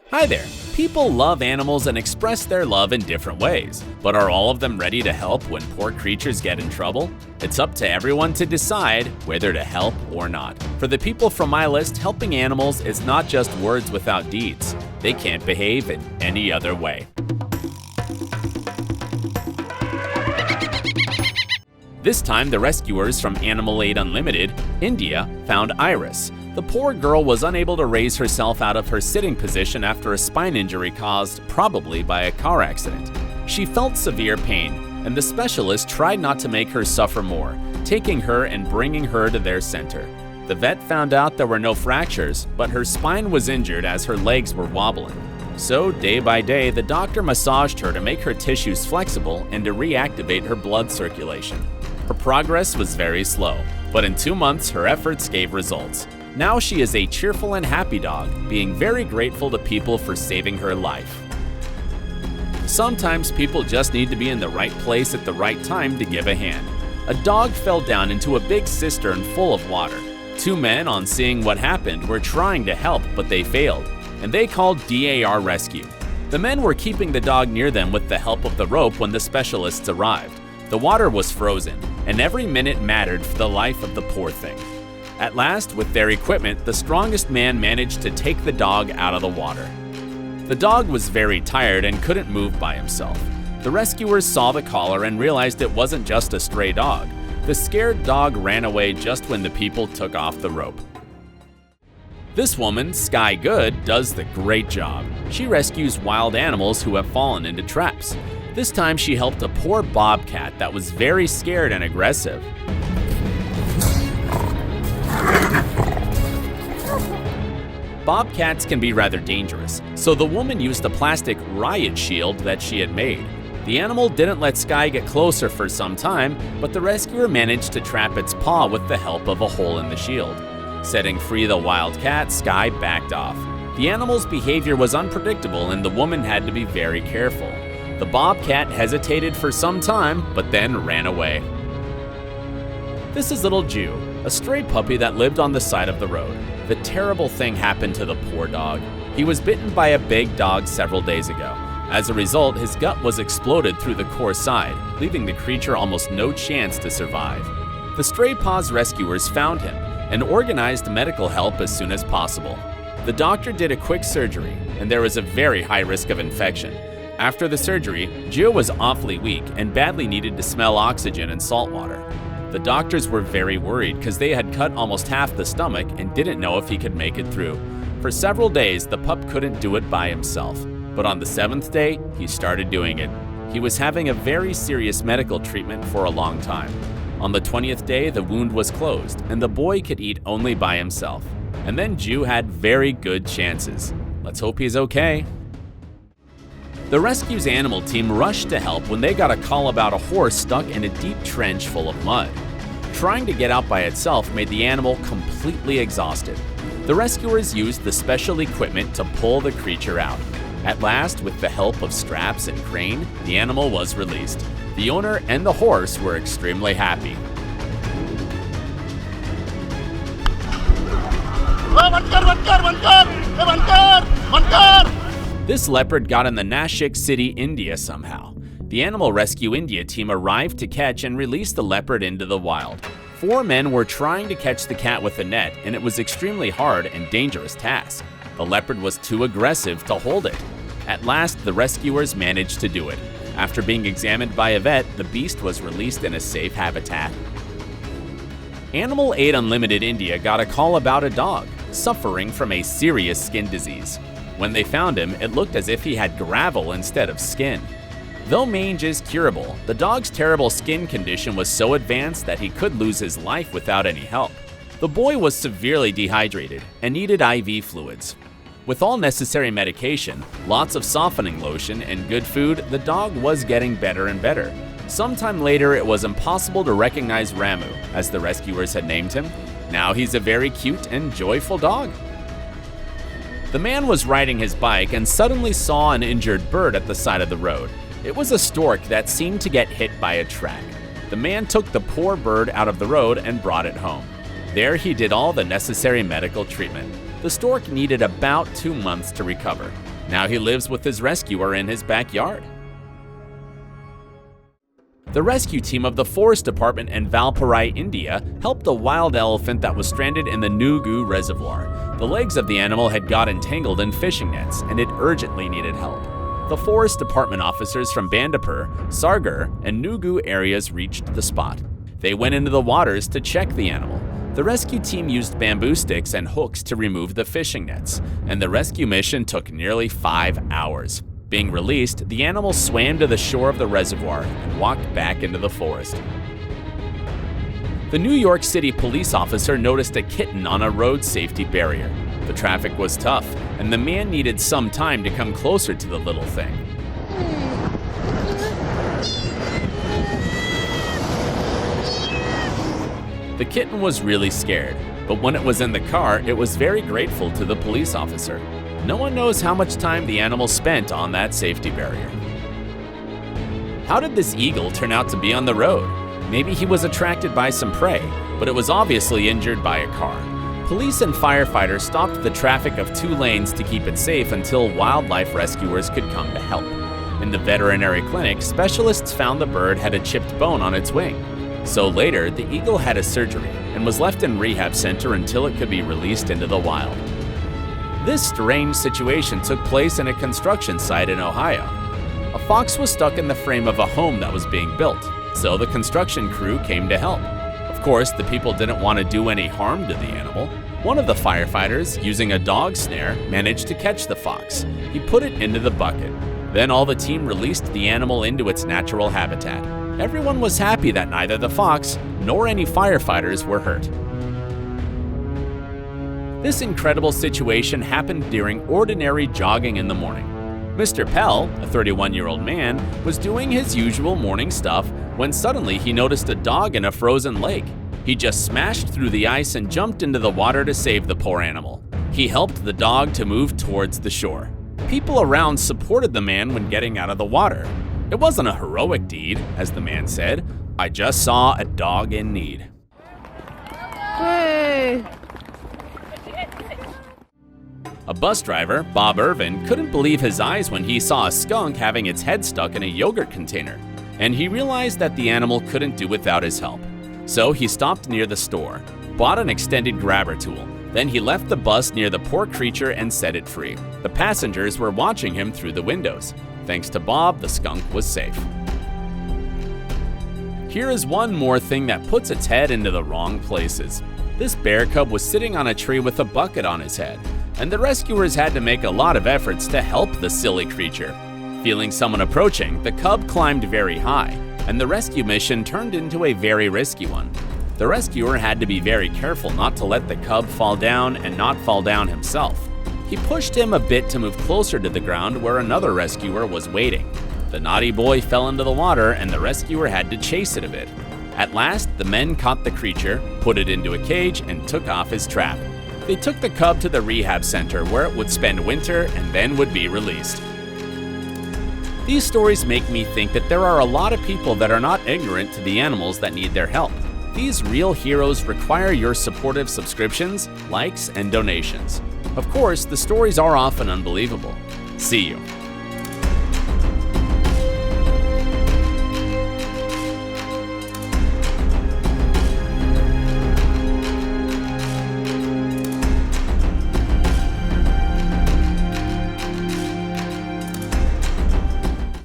Hi there! People love animals and express their love in different ways, but are all of them ready to help when poor creatures get in trouble? It's up to everyone to decide whether to help or not. For the people from my list, helping animals is not just words without deeds. They can't behave in any other way. This time, the rescuers from Animal Aid Unlimited, India, found Iris. The poor girl was unable to raise herself out of her sitting position after a spine injury caused probably by a car accident. She felt severe pain, and the specialist tried not to make her suffer more, taking her and bringing her to their center. The vet found out there were no fractures, but her spine was injured as her legs were wobbling. So, day by day, the doctor massaged her to make her tissues flexible and to reactivate her blood circulation. Her progress was very slow, but in 2 months, her efforts gave results. Now she is a cheerful and happy dog, being very grateful to people for saving her life. Sometimes people just need to be in the right place at the right time to give a hand. A dog fell down into a big cistern full of water. 2 men, on seeing what happened, were trying to help, but they failed, and they called Dar Rescue. The men were keeping the dog near them with the help of the rope when the specialists arrived. The water was frozen, and every minute mattered for the life of the poor thing. At last, with their equipment, the strongest man managed to take the dog out of the water. The dog was very tired and couldn't move by himself. The rescuers saw the collar and realized it wasn't just a stray dog. The scared dog ran away just when the people took off the rope. This woman, Sky Good, does the great job. She rescues wild animals who have fallen into traps. This time she helped a poor bobcat that was very scared and aggressive. Bobcats can be rather dangerous, so the woman used a plastic riot shield that she had made. The animal didn't let Sky get closer for some time, but the rescuer managed to trap its paw with the help of a hole in the shield. Setting free the wild cat, Sky backed off. The animal's behavior was unpredictable and the woman had to be very careful. The bobcat hesitated for some time, but then ran away. This is little Jew, a stray puppy that lived on the side of the road. The terrible thing happened to the poor dog. He was bitten by a big dog several days ago. As a result, his gut was exploded through the core side, leaving the creature almost no chance to survive. The Stray Paws rescuers found him and organized medical help as soon as possible. The doctor did a quick surgery, and there was a very high risk of infection. After the surgery, Gio was awfully weak and badly needed to smell oxygen and salt water. The doctors were very worried because they had cut almost half the stomach and didn't know if he could make it through. For several days, the pup couldn't do it by himself, but on the 7th day, he started doing it. He was having a very serious medical treatment for a long time. On the 20th day, the wound was closed, and the boy could eat only by himself. And then Ju had very good chances. Let's hope he's okay. The rescue's animal team rushed to help when they got a call about a horse stuck in a deep trench full of mud. Trying to get out by itself made the animal completely exhausted. The rescuers used the special equipment to pull the creature out. At last, with the help of straps and crane, the animal was released. The owner and the horse were extremely happy. This leopard got in the Nashik city, India somehow. The Animal Rescue India team arrived to catch and release the leopard into the wild. 4 men were trying to catch the cat with a net, and it was extremely hard and dangerous task. The leopard was too aggressive to hold it. At last, the rescuers managed to do it. After being examined by a vet, the beast was released in a safe habitat. Animal Aid Unlimited India got a call about a dog suffering from a serious skin disease. When they found him, it looked as if he had gravel instead of skin. Though mange is curable, the dog's terrible skin condition was so advanced that he could lose his life without any help. The boy was severely dehydrated and needed IV fluids. With all necessary medication, lots of softening lotion, and good food, the dog was getting better and better. Sometime later, it was impossible to recognize Ramu, as the rescuers had named him. Now he's a very cute and joyful dog. The man was riding his bike and suddenly saw an injured bird at the side of the road. It was a stork that seemed to get hit by a track. The man took the poor bird out of the road and brought it home. There he did all the necessary medical treatment. The stork needed about 2 months to recover. Now he lives with his rescuer in his backyard. The rescue team of the Forest Department in Valparai, India, helped a wild elephant that was stranded in the Nugu Reservoir. The legs of the animal had got entangled in fishing nets, and it urgently needed help. The Forest Department officers from Bandipur, Sargar, and Nugu areas reached the spot. They went into the waters to check the animal. The rescue team used bamboo sticks and hooks to remove the fishing nets, and the rescue mission took nearly 5 hours. Being released, the animal swam to the shore of the reservoir and walked back into the forest. The New York City police officer noticed a kitten on a road safety barrier. The traffic was tough, and the man needed some time to come closer to the little thing. The kitten was really scared, but when it was in the car, it was very grateful to the police officer. No one knows how much time the animal spent on that safety barrier. How did this eagle turn out to be on the road? Maybe he was attracted by some prey, but it was obviously injured by a car. Police and firefighters stopped the traffic of 2 lanes to keep it safe until wildlife rescuers could come to help. In the veterinary clinic, specialists found the bird had a chipped bone on its wing. So later, the eagle had a surgery and was left in rehab center until it could be released into the wild. This strange situation took place in a construction site in Ohio. A fox was stuck in the frame of a home that was being built, so the construction crew came to help. Of course, the people didn't want to do any harm to the animal. One of the firefighters, using a dog snare, managed to catch the fox. He put it into the bucket. Then all the team released the animal into its natural habitat. Everyone was happy that neither the fox nor any firefighters were hurt. This incredible situation happened during ordinary jogging in the morning. Mr. Pell, a 31-year-old man, was doing his usual morning stuff when suddenly he noticed a dog in a frozen lake. He just smashed through the ice and jumped into the water to save the poor animal. He helped the dog to move towards the shore. People around supported the man when getting out of the water. It wasn't a heroic deed, as the man said. I just saw a dog in need. Hey. A bus driver, Bob Irvin, couldn't believe his eyes when he saw a skunk having its head stuck in a yogurt container, and he realized that the animal couldn't do without his help. So he stopped near the store, bought an extended grabber tool. Then he left the bus near the poor creature and set it free. The passengers were watching him through the windows. Thanks to Bob, the skunk was safe. Here is one more thing that puts its head into the wrong places. This bear cub was sitting on a tree with a bucket on his head, and the rescuers had to make a lot of efforts to help the silly creature. Feeling someone approaching, the cub climbed very high, and the rescue mission turned into a very risky one. The rescuer had to be very careful not to let the cub fall down and not fall down himself. He pushed him a bit to move closer to the ground where another rescuer was waiting. The naughty boy fell into the water and the rescuer had to chase it a bit. At last, the men caught the creature, put it into a cage, and took off his trap. They took the cub to the rehab center where it would spend winter and then would be released. These stories make me think that there are a lot of people that are not ignorant to the animals that need their help. These real heroes require your supportive subscriptions, likes, and donations. Of course, the stories are often unbelievable. See you.